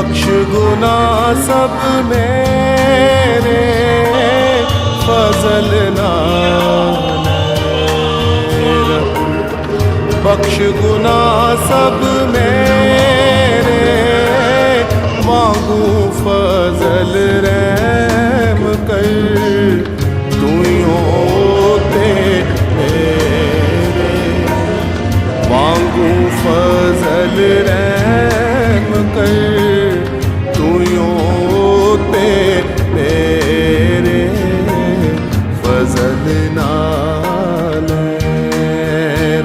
बख्श गुनाह सब मेरे, फजल नाल रब। बख्श गुनाह सब मेरे, मांगू फजल रहम कर। तू होते मेरे, मांगू फजल रहम कर। तू होते मेरे, फजल नाल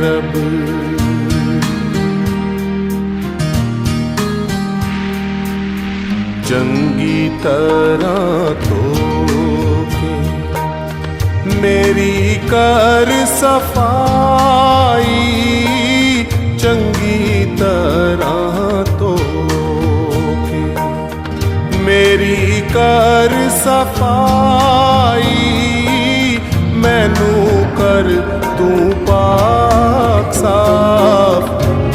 रब। चंगी तरह धोके मेरी कर सफाई, चंगी तरह धोके मेरी कर सफाई। मैनू कर तू पाक साफ,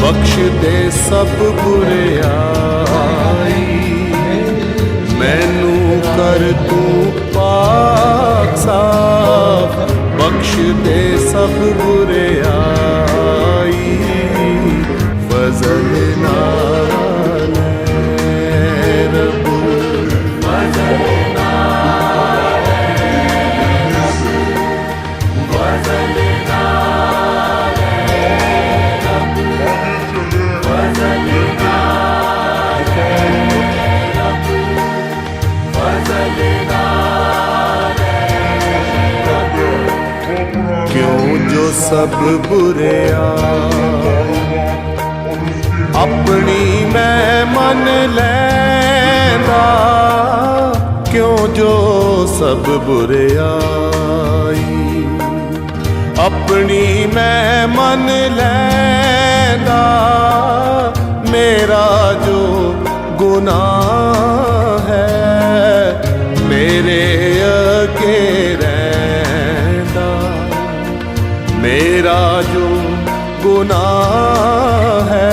बख्श दे सब बुराई। मैनू कर तू पाक साफ, बख्श दे सब बुराई। फजल नाल रब, फजल नाल रब, फजल नाल रब, फजल नाल रब, फजल नाल रब। क्यों जो सब बुरे अपनी मैं मन लैंदा, क्यों जो सब बुरे आई अपनी मैं मन लैंदा। मेरा जो गुनाह है मेरे अगे रैंदा, मेरा जो गुनाह है